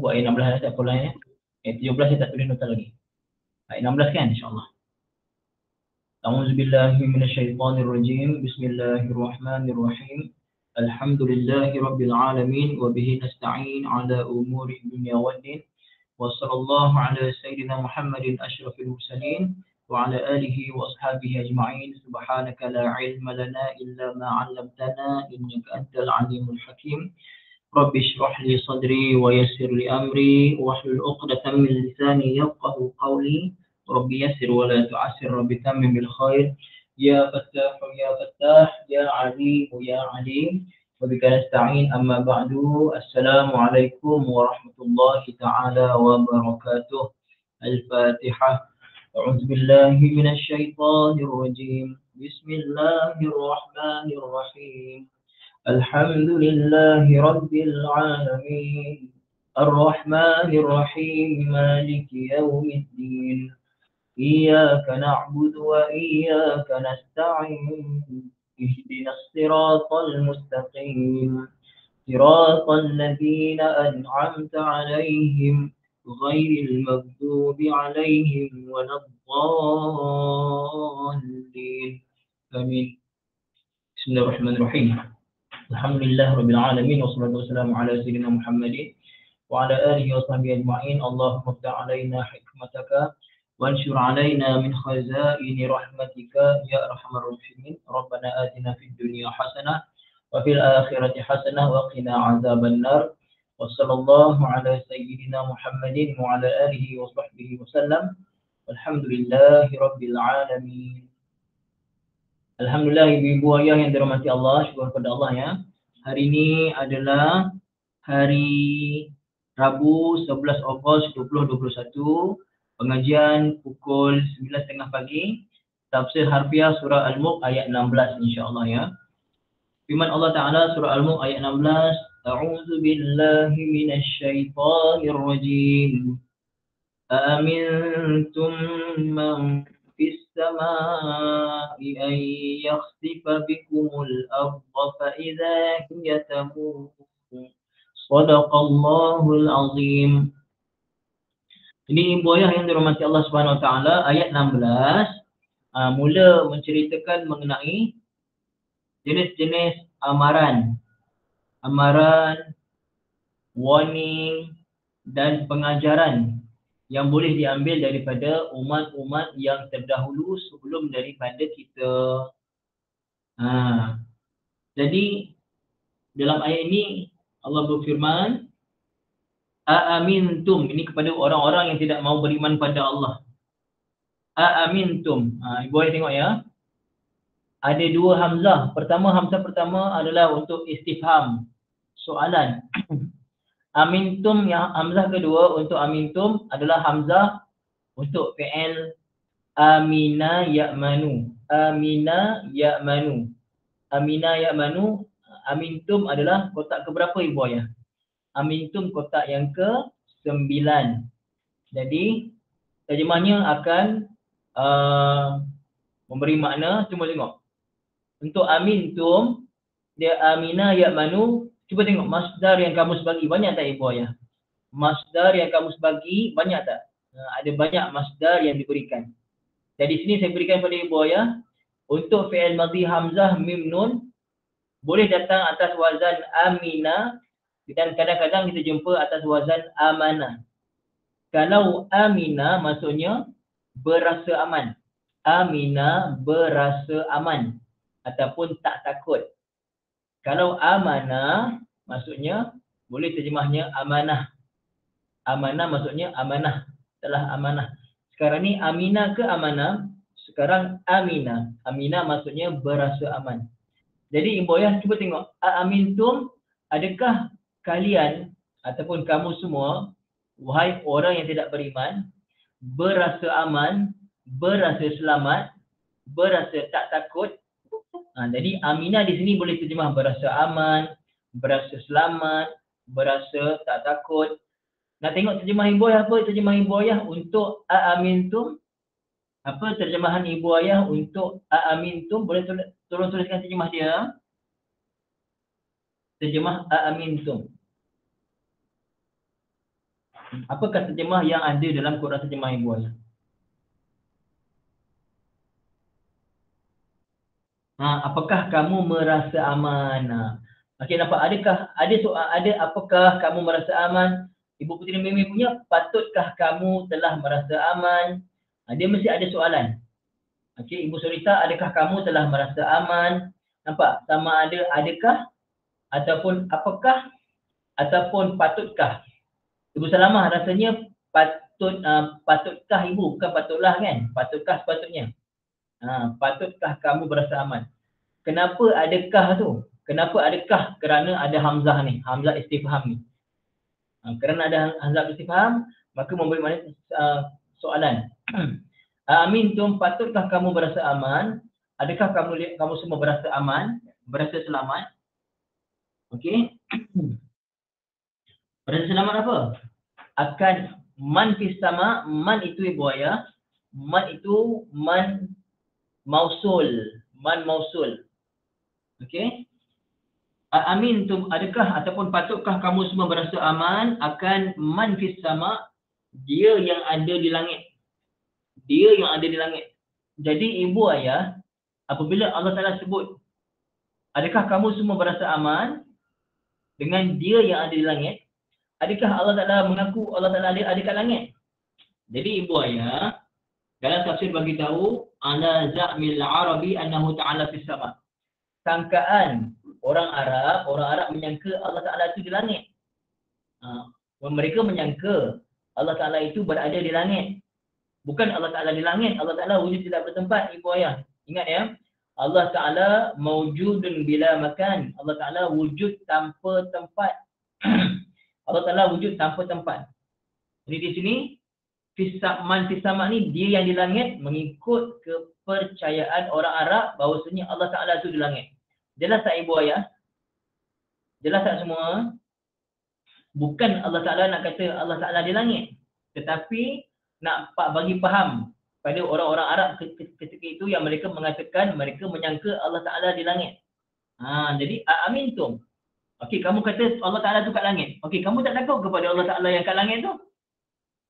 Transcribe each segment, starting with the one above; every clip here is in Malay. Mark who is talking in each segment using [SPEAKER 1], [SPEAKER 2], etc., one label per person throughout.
[SPEAKER 1] buat ayat 16 tak apa lah ya. Ayat 17 saya tak tulis nota lagi. Ayat 16 kan insya-Allah. A'udzubillahi minasyaitonirrajim. Bismillahirrahmanirrahim. Alhamdulillahi rabbil alamin wa bihi nasta'in 'ala umuri dunya waddin. Wa sallallahu 'ala sayyidina Muhammadin asyrafil mursalin wa 'ala alihi wa ashabihi ajma'in. Subhanaka la 'ilma lana illa ma 'allamtana innaka antal 'alimul hakim. Rabbi shrah li sadri wa yassir li amri wahlul 'uqdatam min lisani yafqahu qawli. Rabbi yassir wa la tu'assir, Rabbi tammim bil khair. Ya Fattah ya Fattah, ya Alim ya Alim. Wa bika nasta'in, amma ba'du. Assalamualaikum warahmatullahi ta'ala wabarakatuh. Al-Fatihah. A'udzu billahi minasy syaithanir rajim. Bismillahirrahmanirrahim. Alhamdulillahi rabbil alamin. Ar-Rahmanir Rahim. Maliki yaumiddin. Iyyaka na'budu wa iyyaka nasta'in. Ihdinas siratal mustaqim. Siratal ladzina an'amta 'alaihim ghairil maghdubi 'alaihim waladdallin. Amin. Bismillahirrahmanirrahim. Alhamdulillahirabbil alamin wassalatu wassalamu ala sayyidina Muhammadin wa ala alihi wa sahbihi ajma'in. Allahumma iftah 'alaina hikmataka وانشر علينا من خزائن رحمتك يا أرحم الراحمين. ربنا آتنا في الدنيا حسنة وفي الآخرة حسنة وقنا عذاب النار. وصلى الله على سيدنا محمد وعلى آله وصحبه وسلم. والحمد لله رب العالمين. Alhamdulillah ibu-ibu ayah yang dirahmati Allah, syukur kepada Allah ya. Hari ini adalah hari Rabu 11 Ogos 2021. Pengajian pukul 9.30 pagi. Tafsir harfiah surah Al-Mulk ayat 16 insya-Allah ya. Firman Allah Taala surah Al-Mulk ayat 16, A'udzu billahi minasy syaithanir rajim. Amintum man fis samaa'i an yakhsifa bikumul ardha fa idza hiya tamur. Shadaqallahul azim. Ini ibu ayah yang dirahmati Allah Subhanahu Wa Taala, ayat 16 mula menceritakan mengenai jenis-jenis amaran, warning dan pengajaran yang boleh diambil daripada umat-umat yang terdahulu sebelum daripada kita. Jadi dalam ayat ini Allah berfirman, A'amintum, ini kepada orang-orang yang tidak mau beriman pada Allah. A'amintum. Ibu ayah tengok ya. Ada dua hamzah. Hamzah pertama adalah untuk istifham, soalan. Amintum, yang hamzah kedua untuk amintum adalah hamzah untuk fi'il amina ya'manu. Amina ya'manu. Amina ya'manu. Amintum adalah kotak keberapa ibu ayah? Amintum kotak yang ke-9. Jadi terjemahnya akan memberi makna. Cuma tengok. Untuk amintum, dia amina ya'manu. Cuba tengok masdar yang kamus bagi banyak tak ibu ayah? Masdar yang kamus bagi banyak tak? Ada banyak masdar yang diberikan. Jadi sini saya berikan pada ibu ayah. Untuk fi'il madhi hamzah mim nun boleh datang atas wazan amina. Dan kadang-kadang kita jumpa atas wazan amanah. Kalau amina maksudnya berasa aman. Amina berasa aman ataupun tak takut. Kalau amanah maksudnya boleh terjemahnya amanah. Amanah maksudnya amanah, telah amanah. Sekarang ni aminah ke amanah? Sekarang aminah. Aminah maksudnya berasa aman. Jadi ibu ayah cuba tengok, amintum, adakah kalian ataupun kamu semua, wahai orang yang tidak beriman, berasa aman, berasa selamat, berasa tak takut? Jadi aminah di sini boleh terjemah berasa aman, berasa selamat, berasa tak takut. Nak tengok terjemah ibu ayah apa? Terjemah ibu ayah untuk a'amintum. Apa terjemahan ibu ayah untuk a'amintum? Boleh tolong tuliskan terjemah dia. Terjemah a'amintum. Apakah terjemah yang ada dalam Quran terjemah Ibu Ayah? Apakah kamu merasa aman? Okey, nampak ada soal, apakah kamu merasa aman? Ibu Puteri Mimi punya, patutkah kamu telah merasa aman? Dia mesti ada soalan. Okey, Ibu Surita, adakah kamu telah merasa aman? Nampak? Sama ada adakah ataupun apakah ataupun patutkah. Ibu Salamah rasanya patutkah Ibu, bukan patutlah kan? Patutkah sepatutnya. Patutkah kamu berasa aman? Kenapa adakah tu? Kenapa adakah? Kerana ada hamzah ni, hamzah istifham ni. Kerana ada hamzah istifham, maka memberi makna soalan. Amintum, patutkah kamu berasa aman? Adakah kamu semua berasa aman? Berasa selamat? Okey. Berasa selamat apa? Akan man fis sama, man itu Ibu Ayah. Man itu man mausul. Man mausul. Okey. Amintum, adakah ataupun patutkah kamu semua berasa aman akan man fis sama, dia yang ada di langit. Dia yang ada di langit. Jadi Ibu Ayah, apabila Allah Ta'ala sebut, adakah kamu semua berasa aman dengan dia yang ada di langit? Adakah Allah Ta'ala mengaku Allah Ta'ala ada kat langit? Jadi Ibu Ayah, dalam tafsir bagi tahu, ala za'mil arabi annahu ta'ala fis sama. Sangkaan orang Arab menyangka Allah Ta'ala itu di langit. Mereka menyangka Allah Ta'ala itu berada di langit. Bukan Allah Ta'ala di langit. Allah Ta'ala wujud tidak bertempat, Ibu Ayah. Ingat ya. Allah Ta'ala mawjudun bila makan. Allah Ta'ala wujud tanpa tempat. Allah Ta'ala wujud tanpa tempat. Jadi di sini, man fisama ni, dia yang di langit, mengikut kepercayaan orang Arab bahawasanya Allah Ta'ala itu di langit. Jelas tak Ibu Ayah? Jelas tak semua? Bukan Allah Ta'ala nak kata Allah Ta'ala di langit. Tetapi nak bagi faham pada orang-orang Arab ketika itu yang mereka mengatakan, mereka menyangka Allah Ta'ala di langit. Jadi, amintum. Okey, kamu kata Allah Ta'ala tu kat langit. Okey, kamu tak takut kepada Allah Ta'ala yang kat langit tu?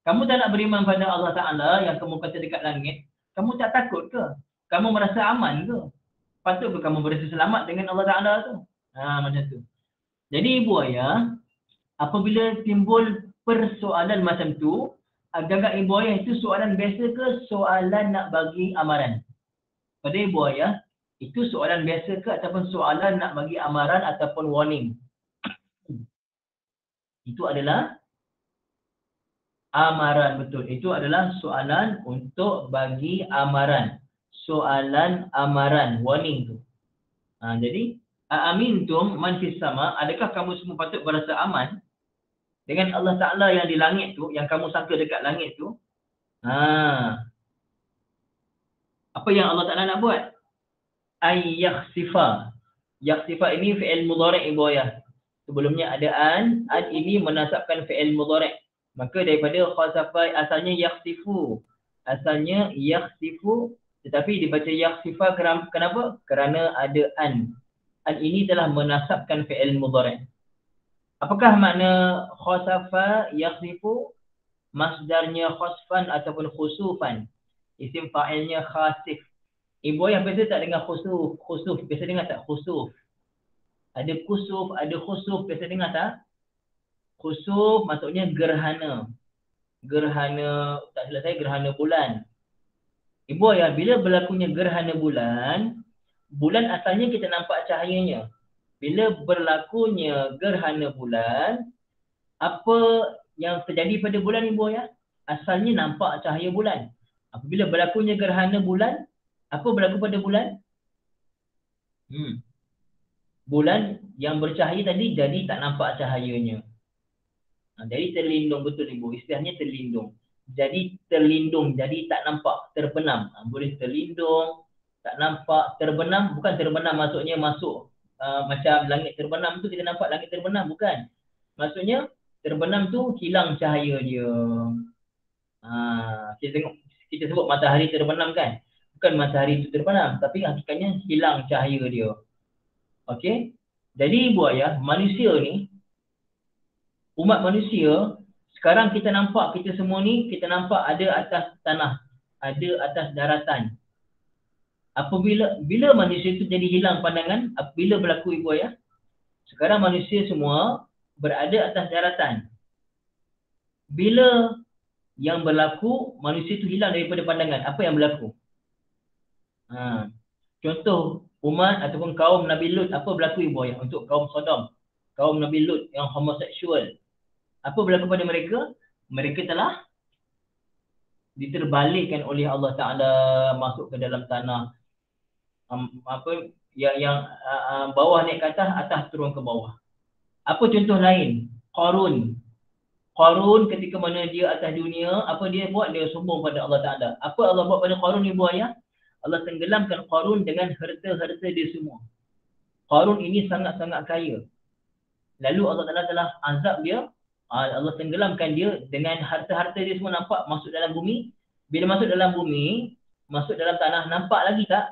[SPEAKER 1] Kamu tak nak beriman pada Allah Ta'ala yang kamu kata dekat langit? Kamu tak takut ke? Kamu merasa aman ke? Patut ke kamu berasa selamat dengan Allah Ta'ala tu? Macam tu. Jadi Ibu Ayah, apabila timbul persoalan macam tu, agak-agak Ibu Ayah itu soalan biasa ke soalan nak bagi amaran? Pada Ibu Ayah, itu soalan biasa ke ataupun soalan nak bagi amaran ataupun warning? Itu adalah amaran, betul. Itu adalah soalan untuk bagi amaran. Soalan amaran, warning tu. Jadi, amintum man fis sama, adakah kamu semua patut berasa aman dengan Allah Ta'ala yang di langit tu, yang kamu sangka dekat langit tu? Apa yang Allah Ta'ala nak buat? Yakhsifa. Yakhsifa ini fi'il mudhari' Ibu Ayah. Sebelumnya ada an ini menasabkan fi'il mudhari'. Maka daripada khasafa, asalnya yakhsifu. Asalnya yakhsifu, tetapi dibaca yakhsifa kenapa? Kerana ada an. An ini telah menasabkan fi'il mudhari'. Apakah makna khasafa yakhsifu? Masdarnya khasfan ataupun khusufan. Isim fa'ilnya khasif. Ibu Ayah biasa tak dengar khusuf. Biasa dengar tak khusuf? Ada kusuf, ada khusuf. Biasa dengar tak? Khusuf maksudnya gerhana. Gerhana, tak salah saya, gerhana bulan. Ibu Ayah, bila berlakunya gerhana bulan, bulan asalnya kita nampak cahayanya. Bila berlakunya gerhana bulan, apa yang terjadi pada bulan Ibu Ayah? Asalnya nampak cahaya bulan. Apabila berlakunya gerhana bulan, apa berlaku pada bulan? Bulan yang bercahaya tadi jadi tak nampak cahayanya. Jadi terlindung, betul Ibu. Istilahnya terlindung. Jadi terlindung, jadi tak nampak, terbenam. Boleh terlindung, tak nampak, terbenam. Bukan terbenam maksudnya masuk macam langit terbenam tu kita nampak langit terbenam. Bukan. Maksudnya terbenam tu hilang cahaya dia. Kita sebut matahari terbenam kan? Bukan matahari itu terbenam, tapi hakikatnya hilang cahaya dia. Okey? Jadi Ibu Ayah, manusia ni, umat manusia Sekarang kita nampak kita semua ni, kita nampak ada atas tanah, ada atas daratan. Bila manusia itu jadi hilang pandangan, bila berlaku ibu ayah? Sekarang manusia semua berada atas daratan. Bila yang berlaku, manusia itu hilang daripada pandangan, apa yang berlaku? Contoh, umat ataupun kaum Nabi Lut, apa berlaku ibu ayah untuk kaum Sodom? Kaum Nabi Lut yang homoseksual. Apa berlaku pada mereka? Mereka telah diterbalikkan oleh Allah Ta'ala masuk ke dalam tanah. Bawah naik ke atas, atas turun ke bawah. Apa contoh lain? Qarun. Qarun ketika mana dia atas dunia, apa dia buat? Dia sombong pada Allah Ta'ala. Apa Allah buat pada Qarun ibu ayah? Allah tenggelamkan Qarun dengan harta-harta dia semua. Qarun ini sangat-sangat kaya. Lalu Allah Ta'ala telah azab dia. Allah tenggelamkan dia dengan harta-harta dia semua, nampak masuk dalam bumi. Bila masuk dalam bumi, masuk dalam tanah, nampak lagi tak?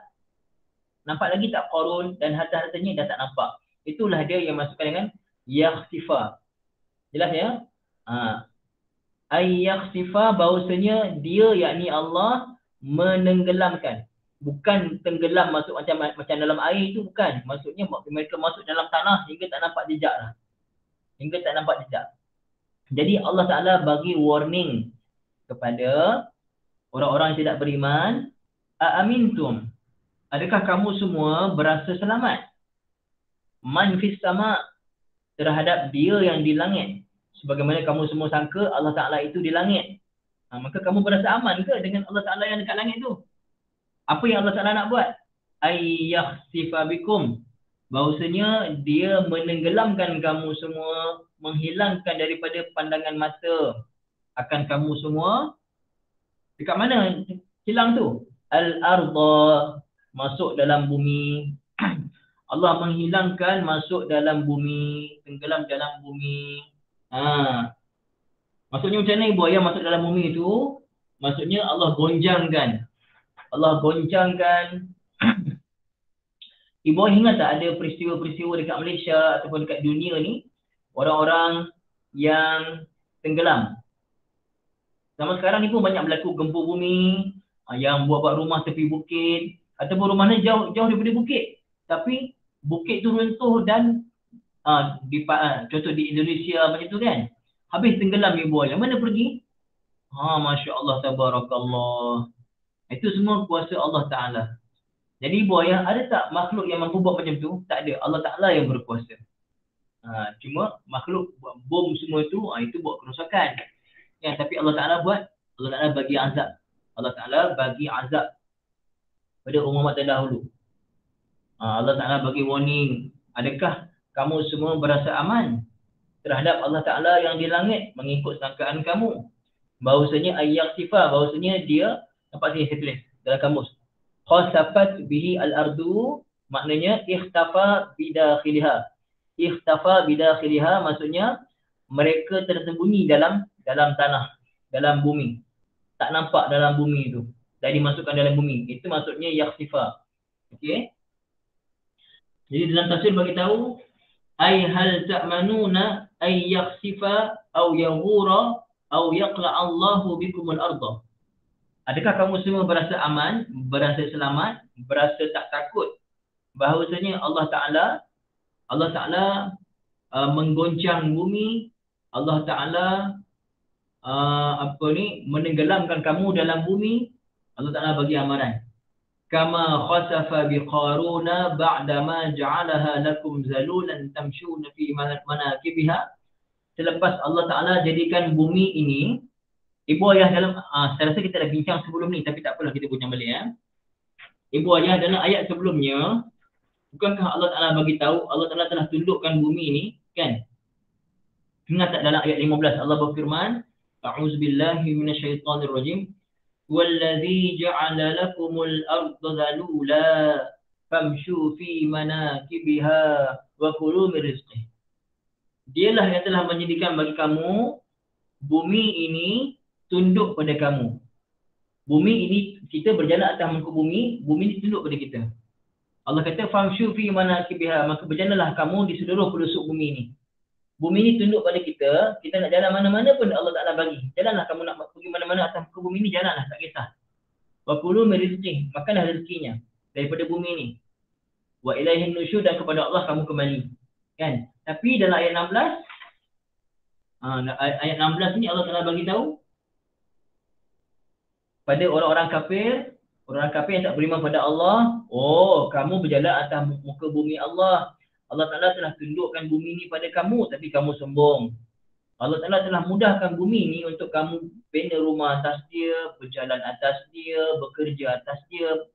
[SPEAKER 1] Nampak lagi tak Qarun dan harta-hartanya dah tak nampak. Itulah dia yang masukkan dengan yakhsifa. Jelas ya? Yakhsifa bahawasanya dia, yakni Allah, menenggelamkan. Bukan tenggelam masuk macam dalam air itu, bukan. Maksudnya mereka masuk dalam tanah hingga tak nampak jejak lah. Hingga tak nampak jejak. Jadi Allah Ta'ala bagi warning kepada orang-orang yang tidak beriman. Aamintum, adakah kamu semua berasa selamat? Man fis sama, terhadap dia yang di langit. Sebagaimana kamu semua sangka Allah Ta'ala itu di langit. Maka kamu berasa aman ke dengan Allah Ta'ala yang dekat langit tu? Apa yang Allah Ta'ala nak buat? Ayyakhsifa bikum, bahawasanya dia menenggelamkan kamu semua, menghilangkan daripada pandangan mata akan kamu semua. Dekat mana hilang tu? Al-arda, masuk dalam bumi. Allah menghilangkan masuk dalam bumi, tenggelam dalam bumi. Maksudnya macam mana ibu ayah masuk dalam bumi tu? Maksudnya Allah gonjangkan. Allah gonjangkan. Ibu ayah ingat tak ada peristiwa-peristiwa dekat Malaysia ataupun dekat dunia ni, orang-orang yang tenggelam. Zaman sekarang ni pun banyak berlaku gempa bumi, yang buat rumah tepi bukit, ataupun rumahnya jauh daripada bukit. Tapi bukit tu runtuh dan contoh di Indonesia macam tu kan. Habis tenggelam ibu ayah. Mana pergi? Masya Allah, tabarakallah. Itu semua kuasa Allah Ta'ala. Jadi ibu ayah, ada tak makhluk yang mampu buat macam tu? Tak ada. Allah Ta'ala yang berkuasa. Cuma makhluk buat bom semua tu, itu buat kerosakan. Tapi Allah Ta'ala buat, Allah Ta'ala bagi azab. Allah Ta'ala bagi azab pada umat terdahulu. Allah Ta'ala bagi warning. Adakah kamu semua berasa aman terhadap Allah Ta'ala yang di langit mengikut sangkaan kamu? Bahawasanya ayyakhsifa, bahawasanya dia, nampak sini saya tulis dalam kamus. Khasafat bihi al-ardu, maknanya ikhtafa bidakhiliha. Ikhtafa bidakhiliha maksudnya mereka tersembunyi dalam tanah, dalam bumi. Tak nampak dalam bumi itu. Dan dimasukkan dalam bumi. Itu maksudnya yakhsifa. Okey. Jadi dalam tafsir bagi tahu, ay hal ta'manuna ay yakhsifa aw yaghura aw yaqla Allahu bikumul arda. Adakah kamu semua berasa aman, berasa selamat, berasa tak takut bahawasanya Allah Ta'ala menggoncang bumi, Allah Ta'ala menenggelamkan kamu dalam bumi. Allah Ta'ala bagi amaran. Kama khasafa biqaruna ba'dama ja'alaha lakum zalulan tamshuna fi manakibiha. Selepas Allah Ta'ala jadikan bumi ini, ibu ayah dalam, saya rasa kita dah bincang sebelum ni, tapi tak apalah kita bincang balik ya. Ibu ayah dalam ayat sebelumnya, bukankah Allah Ta'ala bagi tahu Allah Ta'ala telah tundukkan bumi ini, kan? Ingat tak dalam ayat 15 Allah berfirman, A'udzubillahi minasyaitonirrajim. Wallazi ja'ala lakumul arda zalula famshu fi manakibiha wa kulu min rizqih. Dialah yang telah menjadikan bagi kamu bumi ini tunduk pada kamu. Bumi ini, kita berjalan atas muka bumi, bumi ini tunduk pada kita. Allah kata famshu fi manakibiha, maka berjalanlah kamu di seluruh pelosok bumi ini. Bumi ni tunduk pada kita, kita nak jalan mana-mana pun Allah Ta'ala bagi. Jalanlah kamu nak pergi mana-mana atas muka bumi ni, jalanlah, tak kisah. Wa kulu min rizqih, makanlah rezekinya daripada bumi ni. Wa ilaihin nusyur, dan kepada Allah kamu kembali. Kan? Tapi dalam ayat 16, ayat 16 ni Allah Ta'ala bagi tahu pada orang-orang kafir yang tak beriman pada Allah, oh, kamu berjalan atas muka bumi Allah. Allah Ta'ala telah tundukkan bumi ni pada kamu, tapi kamu sombong. Allah Ta'ala telah mudahkan bumi ni untuk kamu bina rumah atas dia, berjalan atas dia, bekerja atas dia.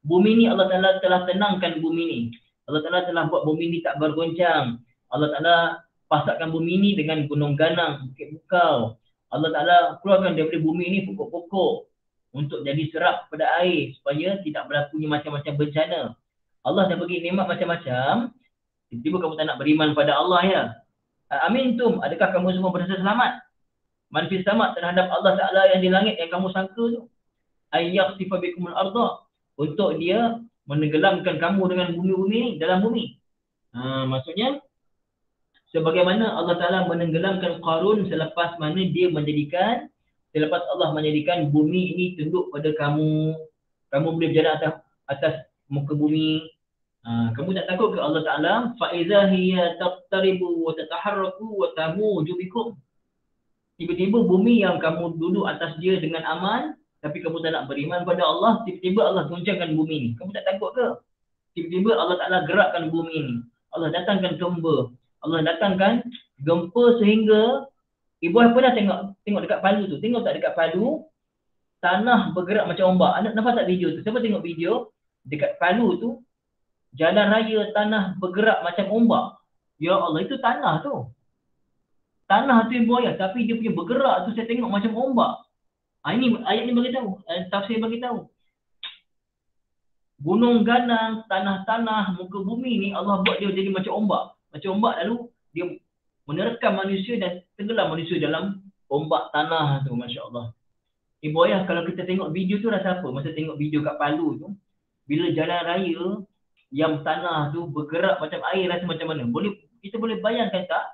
[SPEAKER 1] Bumi ni Allah Ta'ala telah tenangkan bumi ni. Allah Ta'ala telah buat bumi ni tak bergoncang. Allah Ta'ala pasakkan bumi ni dengan gunung ganang, bukit bukau. Allah Ta'ala keluarkan daripada bumi ni pokok-pokok untuk jadi serap pada air, supaya tidak berlakunya macam-macam bencana. Allah dah bagi nikmat macam-macam. Tiba-tiba kamu tak nak beriman pada Allah ya. Amintum, adakah kamu semua berasa selamat? Man fis sama, terhadap Allah Ta'ala yang di langit yang kamu sangka tu. Ayyakhsifa bikumul arda, untuk dia menenggelamkan kamu dengan bumi-bumi dalam bumi. Maksudnya sebagaimana Allah Ta'ala menenggelamkan Qarun selepas Allah menjadikan bumi ini tunduk pada kamu. Kamu boleh berjalan atas muka bumi. Kamu tak takut ke Allah Ta'ala? فَإِذَا هِيَ تَقْتَرِبُ وَتَتَحَرَّكُ وَتَمُوجُ بِكُمْ. Tiba-tiba bumi yang kamu duduk atas dia dengan aman, tapi kamu tak nak beriman pada Allah, tiba-tiba Allah goncangkan bumi ni. Kamu tak takut ke? Tiba-tiba Allah Ta'ala gerakkan bumi ni. Allah datangkan gempa. Allah datangkan gempa sehingga ibu pernah tengok dekat Palu tu. Tengok tak dekat Palu, tanah bergerak macam ombak. Nampak tak video tu? Siapa tengok video? Dekat Palu tu, jalan raya tanah bergerak macam ombak. Ya Allah, itu tanah tu. Tanah tu ibu ayah, tapi dia punya bergerak tu saya tengok macam ombak. Ini ayat ni bagi tahu, tafsir bagi tahu. Gunung ganang, tanah-tanah, muka bumi ni Allah buat dia jadi macam ombak. Macam ombak, lalu dia menerkam manusia dan tenggelam manusia dalam ombak tanah tu, Masya Allah. Ibu ayah, kalau kita tengok video tu rasa apa? Masa tengok video kat Palu tu, bila jalan raya yang tanah tu bergerak macam air, rasa macam mana? Kita boleh bayangkan tak?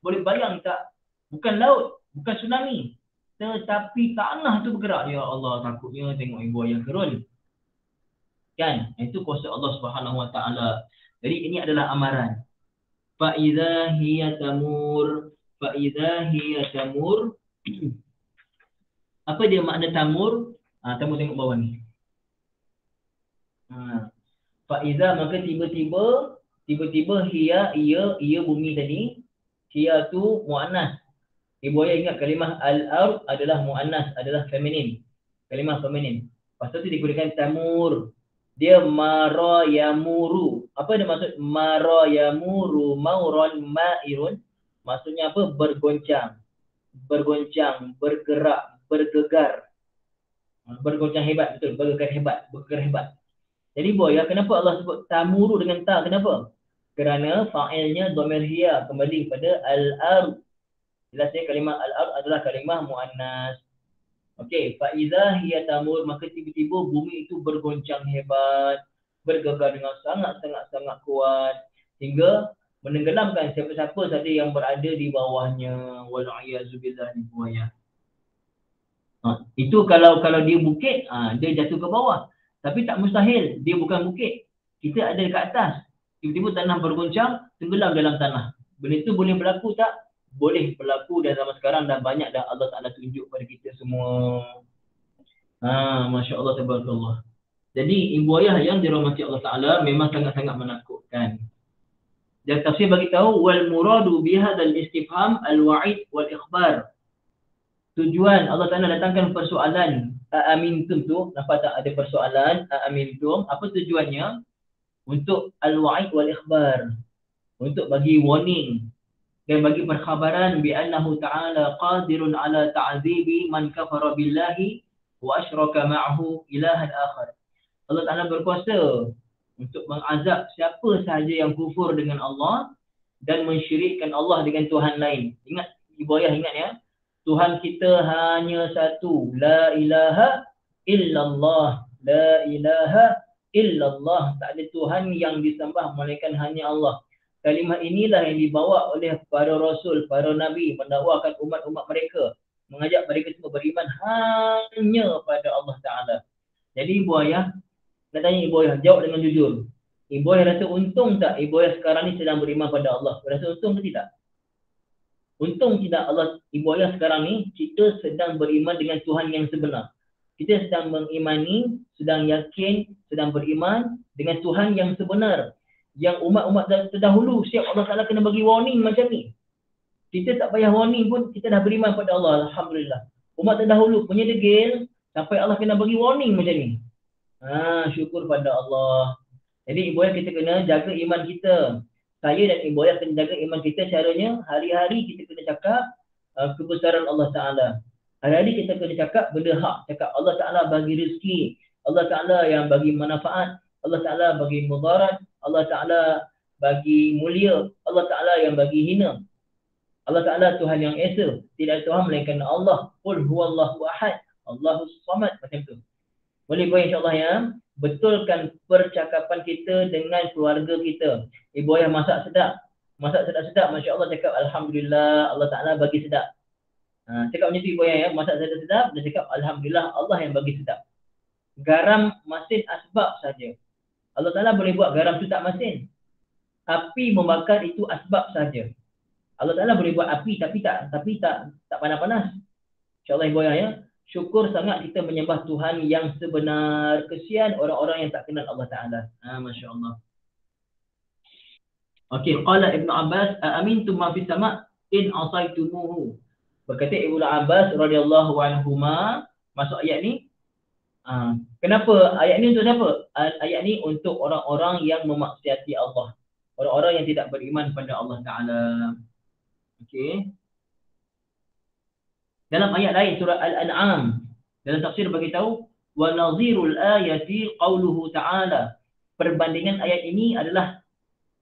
[SPEAKER 1] Boleh bayang tak? Bukan laut, bukan tsunami, tetapi tanah tu bergerak. Ya Allah, takutnya tengok ibu ayah gerun. Kan? Itu kuasa Allah Subhanahu Wa Taala. Jadi ini adalah amaran. Fa idza hiya tamur, fa idza hiya tamur. Apa dia makna tamur? Kamu tengok bawah ni. Faiza, maka tiba-tiba hiya, ia bumi tadi. Hiya tu muannas. Ibu ayah ingat kalimah al-ard adalah muannas, adalah feminin. Kalimah feminin. Pasal tu digunakan tamur. Dia mara yamuru. Apa dia maksud mara yamuru? Mauran ma'irun. Maksudnya apa? Bergoncang, bergerak, bergegar. Bergoncang hebat, betul. Bergegar hebat. Jadi boya, kenapa Allah sebut tamuru dengan ta? Kenapa? Kerana fa'ilnya dhamir hiya, kembali pada al-ard. Jelasnya kalimah al-ard adalah kalimah muannas. Okey, fa idza hiya tamur, maka tiba-tiba bumi itu bergoncang hebat, bergegar dengan sangat kuat hingga menenggelamkan siapa-siapa saja yang berada di bawahnya. Wal'iyyazubillah ni boya. Itu kalau dia bukit, dia jatuh ke bawah. Tapi tak mustahil, dia bukan bukit. Kita ada dekat atas. Tiba-tiba tanah bergoncang, tenggelam dalam tanah. Benda itu boleh berlaku tak? Boleh berlaku, dan zaman sekarang dah banyak dah Allah Ta'ala tunjuk pada kita semua. Masya Allah, tabarakallah. Jadi ibu ayah yang dirahmati Allah Ta'ala memang sangat-sangat menakutkan. Dan tafsir bagi tahu, wal muradu bihadzal istifham al-wa'id wal ikhbar. Tujuan Allah Ta'ala datangkan persoalan Aamintum tu, nampak tak ada persoalan Aamintum, apa tujuannya? Untuk al-wa'id wal ikhbar, untuk bagi warning dan bagi perkhabaran bi annahu ta'ala qadirun ala ta'zibi man kafara billahi wa asyraka ma'ahu ilahan akhar. Allah Ta'ala berkuasa untuk mengazab siapa sahaja yang kufur dengan Allah dan mensyirikkan Allah dengan Tuhan lain. Ingat, ibu ayah ingat ya, Tuhan kita hanya satu. La ilaha illallah. La ilaha illallah. Tak ada Tuhan yang disembah melainkan hanya Allah. Kalimah inilah yang dibawa oleh para rasul, para nabi, mendakwakan umat-umat mereka, mengajak mereka semua beriman hanya pada Allah Ta'ala. Jadi Ibu Ayah, nak tanya Ibu Ayah, jawab dengan jujur. Ibu Ayah rasa untung tak Ibu Ayah sekarang ni sedang beriman pada Allah? Rasa untung ke tidak? Untung tidak Allah, Ibu Ayah sekarang ni, kita sedang beriman dengan Tuhan yang sebenar. Kita sedang mengimani, sedang yakin, sedang beriman dengan Tuhan yang sebenar. Yang umat-umat terdahulu, siap Allah Ta'ala kena bagi warning macam ni. Kita tak payah warning pun, kita dah beriman pada Allah. Alhamdulillah. Umat terdahulu punya degil, sampai Allah kena bagi warning macam ni. Syukur pada Allah. Jadi Ibu Ayah kita kena jaga iman kita. Saya dan Ibu Ayah kena jaga iman kita. Caranya, hari-hari kita kena cakap kebesaran Allah Ta'ala. Hari-hari kita kena cakap benda hak. Cakap Allah Ta'ala bagi rezeki. Allah Ta'ala yang bagi manfaat. Allah Ta'ala bagi mudarat. Allah Ta'ala bagi mulia. Allah Ta'ala yang bagi hina. Allah Ta'ala Tuhan yang Esa. Tidak ada Tuhan melainkan Allah. Qul huwallahu ahad. Allahus samad. Macam tu. Boleh Ibu Ayah insyaAllah ya. Betulkan percakapan kita dengan keluarga kita. Ibu Ayah masak sedap. Masak sedap-sedap. Masya Allah cakap Alhamdulillah. Allah Ta'ala bagi sedap. Cakap macam tu Ibu Ayah ya. Masak sedap-sedap. Dia cakap Alhamdulillah Allah yang bagi sedap. Garam masin asbab saja. Allah Ta'ala boleh buat garam tu tak masin. Api membakar itu asbab saja. Allah Ta'ala boleh buat api tapi tak panas-panas. InsyaAllah Ibu Ayah ya. Syukur sangat kita menyembah Tuhan yang sebenar. Kesian orang-orang yang tak kenal Allah Ta'ala. Masya Allah. Okey, qala Ibn Abbas, "Amintum ma fis sama' in asaitumuhu." Berkata Ibnu Abbas radhiyallahu anhuma, masuk ayat ni. Kenapa ayat ni untuk siapa? Ayat ni untuk orang-orang yang memaksiati Allah. Orang-orang yang tidak beriman pada Allah Ta'ala. Okey. Dalam ayat lain surah Al-An'am, dalam tafsir bagi tahu, wa nazirul ayati qauluhu ta'ala. Perbandingan ayat ini adalah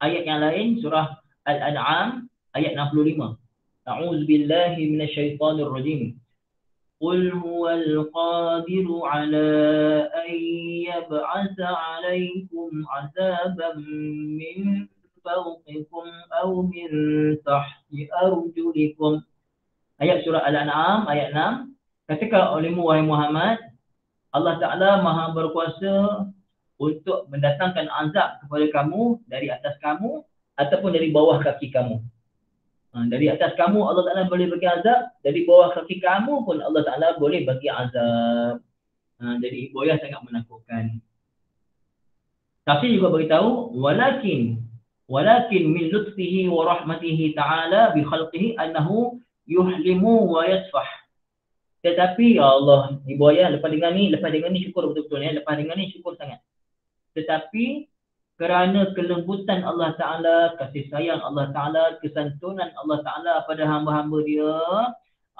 [SPEAKER 1] ayat yang lain surah Al-An'am ayat 65. A'udzubillahi minasyaitonir rajim. Qul huwal qadiru ala an yab'atsa 'alaykum 'adzaban min fawqikum aw min tahti arjulikum. Ayat surah Al-An'am, ayat 6. Katakan olehmu, wahai Muhammad, Allah Ta'ala maha berkuasa untuk mendatangkan azab kepada kamu dari atas kamu ataupun dari bawah kaki kamu. Dari atas kamu Allah Ta'ala boleh bagi azab, dari bawah kaki kamu pun Allah Ta'ala boleh bagi azab. Jadi Ibu Ayah sangat menakutkan. Tapi juga beritahu, walakin min lutfihi wa rahmatihi ta'ala bi khalqihi annahu yuhlimu wa yasfah. Tetapi ya Allah, Ibu Ayah lepas dengar ni syukur betul-betul ya. Lepas dengar ni syukur sangat. Tetapi kerana kelembutan Allah Ta'ala, kasih sayang Allah Ta'ala, kesantunan Allah Ta'ala pada hamba-hamba dia,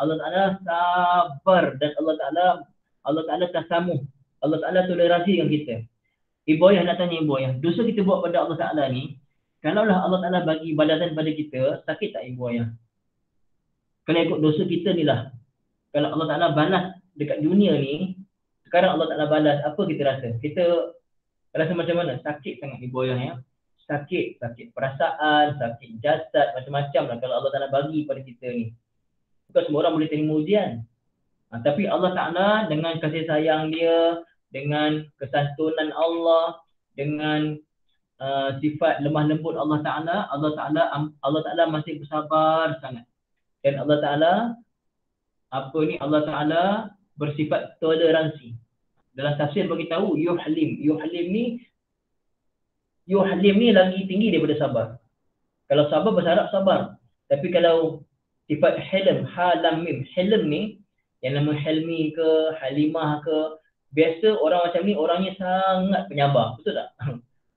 [SPEAKER 1] Allah Ta'ala sabar dan Allah Ta'ala tasamuh. Allah Ta'ala tolerasi dengan kita. Ibu Ayah nak tanya Ibu Ayah, dosa kita buat pada Allah Ta'ala ni, kalaulah Allah Ta'ala bagi balasan pada kita, sakit tak Ibu Ayah? Kalau ikut dosa kita ni lah. Kalau Allah Ta'ala balas dekat dunia ni, sekarang Allah Ta'ala balas, apa kita rasa? Kita rasa macam mana? Sakit sangat Ibu Ayah ya. Sakit perasaan, sakit jasad, macam-macam lah kalau Allah Ta'ala bagi pada kita ni. Bukan semua orang boleh terima ujian. Tapi Allah Ta'ala dengan kasih sayang dia, dengan kesantunan Allah, dengan sifat lemah lembut Allah Ta'ala masih bersabar sangat. Dan Allah Ta'ala Allah Ta'ala bersifat toleransi. Dalam tafsir bagi tahu yuhlim ni lagi tinggi daripada sabar. Kalau sabar bahasa Arab sabar. Tapi kalau sifat hilm, hilm ni yang nama Hilmi ke, Halimah ke, biasa orang macam ni orangnya sangat penyabar. Betul tak?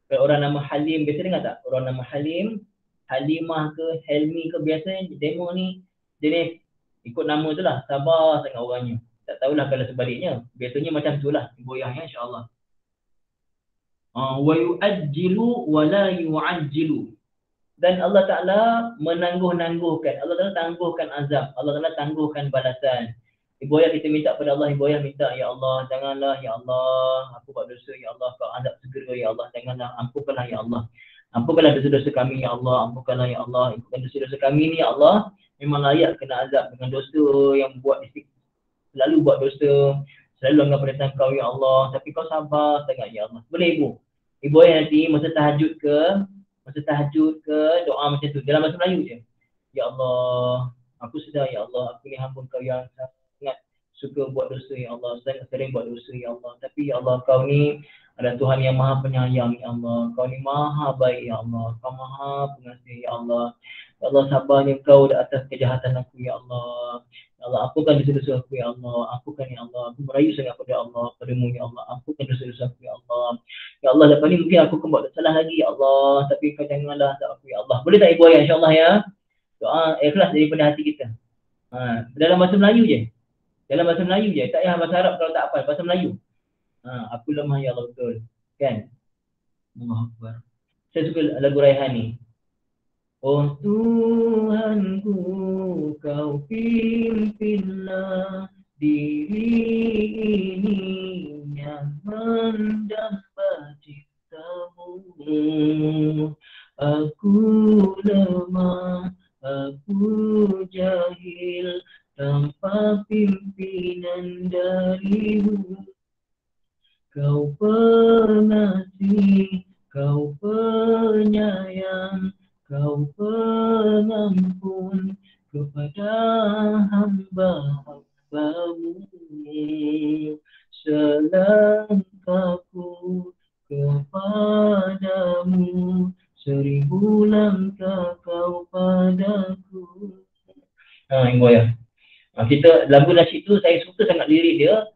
[SPEAKER 1] Kalau orang nama Halim, biasa dengar tak? Orang nama Halim, Halimah ke, Hilmi ke, biasanya demo ni jenis ikut nama tu lah, sabar sangat orangnya. Tak tahulah kalau sebaliknya. Biasanya macam tu lah Ibu Ayah insyaAllah. Wa yu'ajjilu wa la yu'ajjilu. Dan Allah Ta'ala menangguh-nangguhkan. Allah Ta'ala tangguhkan azab. Allah Ta'ala tangguhkan balasan. Ibu Ayah kita minta pada Allah. Ibu Ayah minta, ya Allah, janganlah ya Allah, aku buat dosa ya Allah, kau azab segera ya Allah, janganlah, ampunkanlah ya Allah. Ampunkanlah dosa-dosa kami ya Allah, ampunkanlah ya Allah, ampunkan dosa-dosa kami ni ya Allah. Memang layak kena azab dengan dosa yang selalu buat dosa, selalu langgar perintah kau ya Allah, tapi kau sabar sangat ya Allah. Boleh ibu? Ibu yang nanti masa tahajud ke doa macam tu dalam bahasa Melayu je. Ya Allah, aku sedar ya Allah, aku ni hamba kau yang sangat suka buat dosa ya Allah, sangat sering buat dosa ya Allah. Tapi ya Allah, kau ni ada Tuhan yang maha penyayang ya Allah. Kau ni maha baik ya Allah. Kau maha pengasih ya Allah. Ya Allah, sabarnya kau di atas kejahatan aku ya Allah. Ya Allah, ampunkan dosa-dosa aku ya Allah. Ampunkan ya Allah. Aku merayu sangat pada Allah, padamu ya Allah. Ampunkan dosa-dosa aku ya Allah. Ya Allah, lepas ni mungkin aku akan buat salah lagi ya Allah. Tapi kau janganlah azab aku ya Allah. Boleh tak ibu ayah insyaAllah ya? Doa ikhlas daripada hati kita. Dalam bahasa Melayu je. Dalam bahasa Melayu je. Tak payah bahasa Arab kalau tak apa. Bahasa Melayu. Aku lemah ya Allah, betul. Kan? Allah Akbar. Saya suka lagu Raihan ni. Oh Tuhanku, kau pimpinlah diri ini yang mendapat cintamu. Aku lemah, aku jahil, tanpa pimpinan darimu. Kau pengasih, kau penyayang, kau pengampun kepada hamba-hambamu. Selangkahku kepadamu, 1000 langkah kau padaku. Ibu ya. Kita lagu nasyid tu saya suka sangat lirik dia,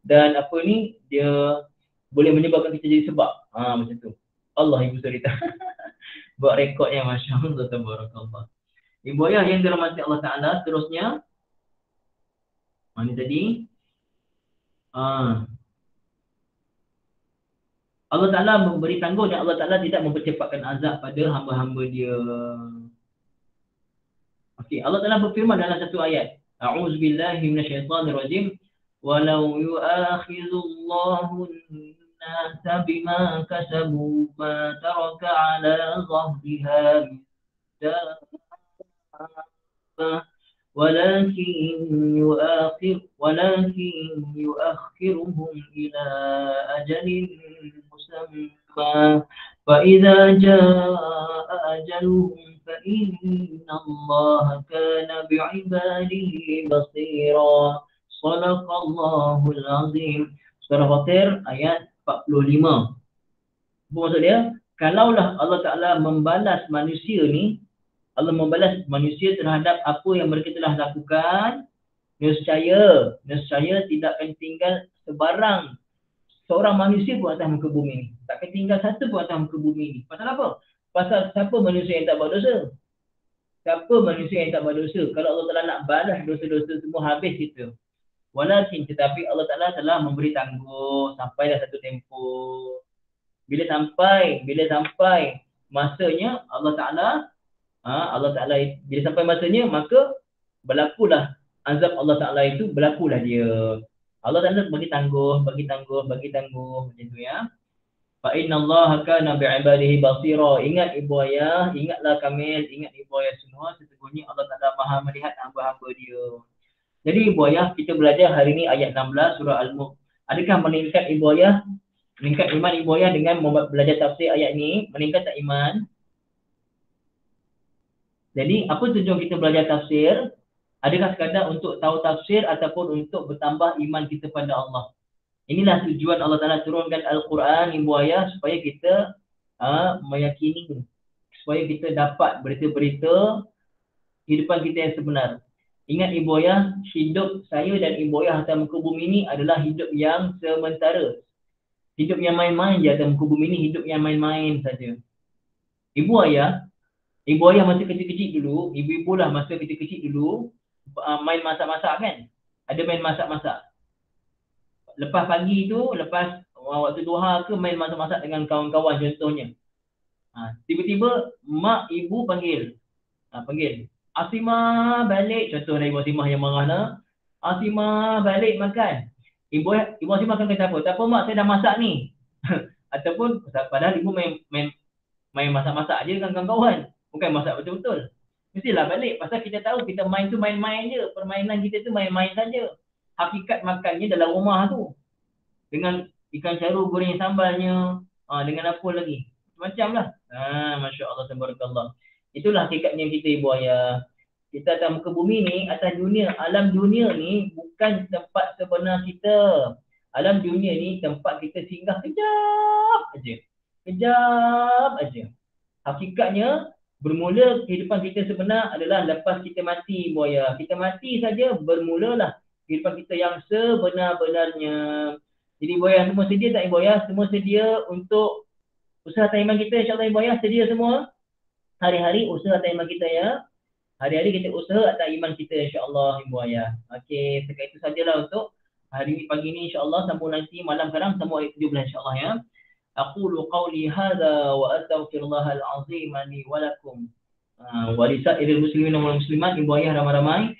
[SPEAKER 1] dan apa ni, dia boleh menyebabkan kita jadi sebab. Macam tu. Allah ibu cerita. Buat rekodnya, Masya Allah, tabarakallah. Ibu ayah yang dirahmati Allah Ta'ala, seterusnya. Ini tadi. Allah Ta'ala memberi tangguh dan Allah Ta'ala tidak mempercepatkan azab pada hamba-hamba dia. Okey, Allah Ta'ala berfirman dalam satu ayat. A'udzubillahi minasyaitanirrajim. Walau yu'akhidullahu an-nasa bima kasabu ma taraka 'ala dhahriha min dabbah walakin yu'akhiruhum ila ajalin musamma fa idza jaa ajaluhum fa inna Allaha kana bi'ibadihi basira. Sadaqallahul azim. Surah Fatir ayat 45. Maksud dia, kalaulah Allah Ta'ala membalas manusia ni, Allah membalas manusia terhadap apa yang mereka telah lakukan, nescaya tidak akan tinggal seorang manusia pun atas muka bumi ni. Tak akan tinggal satu pun atas muka bumi ni. Pasal apa? Pasal siapa manusia yang tak buat dosa? Siapa manusia yang tak buat dosa? Kalau Allah Ta'ala nak balas dosa-dosa semua, habis kita. Walakin, tetapi Allah Ta'ala telah memberi tangguh sampailah satu tempoh. Bila sampai masanya Allah Ta'ala bila sampai masanya, maka berlakulah azab Allah Ta'ala itu, berlakulah dia. Allah Ta'ala bagi tangguh macam tu ya. Fa innallaha kana bi'ibadihi basira. Ingat ibu ayah, ingatlah Kamil, ingat ibu ayah semua, sesungguhnya Allah Ta'ala Maha melihat hamba-hamba dia. Jadi ibu ayah, kita belajar hari ini ayat 16 surah Al-Mulk. Adakah meningkat iman ibu ayah dengan belajar tafsir ayat ini? Meningkat tak iman? Jadi apa tujuan kita belajar tafsir? Adakah sekadar untuk tahu tafsir ataupun untuk bertambah iman kita pada Allah? Inilah tujuan Allah Ta'ala turunkan Al-Quran ibu ayah, supaya kita meyakini, supaya kita dapat berita-berita kehidupan kita yang sebenar. Ingat ibu ayah, hidup saya dan ibu ayah atas muka bumi ini adalah hidup yang sementara. Hidup yang main-main je atas muka bumi ini, hidup yang main-main saja. Ibu ayah masa kecil-kecil dulu, ibu-ibu lah masa kecil-kecil dulu, main masak-masak kan? Ada main masak-masak. Lepas pagi tu, lepas waktu duha ke, main masak-masak dengan kawan-kawan contohnya. Tiba-tiba mak ibu panggil. Asimah balik, contoh dari Ibu Asimah yang marah lah. Asimah balik makan. Ibu Asimah akan kata apa? Tak apa mak, saya dah masak ni. Ataupun padahal ibu main main masak-masak je dengan kawan-kawan. Bukan masak betul-betul. Mestilah balik. Pasal kita tahu kita main tu main-main je. Permainan kita tu main-main saja. Hakikat makannya dalam rumah tu. Dengan ikan caru goreng sambalnya. Dengan apa lagi. Macam lah. Masya Allah, tabarakallah. Itulah hakikatnya kita ibu ayah. Kita atas muka bumi ni, atas dunia, alam dunia ni bukan tempat sebenar kita. Alam dunia ni tempat kita singgah kejap aja. Kejap aja. Hakikatnya, bermula kehidupan kita sebenar adalah lepas kita mati, buaya. Kita mati saja, bermulalah kehidupan kita yang sebenar-benarnya. Jadi buaya semua sedia tak buaya? Semua sedia untuk usaha taiman kita, insyaAllah buaya. Sedia semua? Hari-hari usaha taiman kita ya. Hari-hari kita usaha atas iman kita, insyaAllah ibu ayah. Okey, sekian itu sajalah untuk hari ini, pagi ini, insyaAllah. Sambung nanti malam sekarang, sambung ayat 17 insyaAllah ya. Aqulu qawli hadha wa astaghfirullahal azim li wa lakum wa li sa'iril muslimin wal muslimat. Ibu ayah ramai-ramai.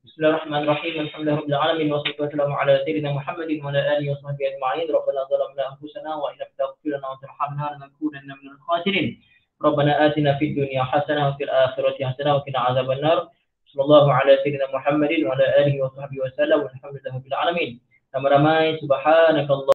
[SPEAKER 1] Bismillahirrahmanirrahim. Alhamdulillahirabbil alamin wassalatu wassalamu ala sayyidina Muhammadin wa ala alihi washabbihi ajma'in. Rabbana zalamna anfusana wa illam taghfir lana wa tarhamna lanakunanna minal khasirin. ربنا آتنا في الدنيا حسنة وفي الآخرة حسنة وقنا عذاب النار. صلى الله على سيدنا محمد وعلى آله وصحبه وسلم والحمد لله رب العالمين. Ramai-ramai subhanakallah.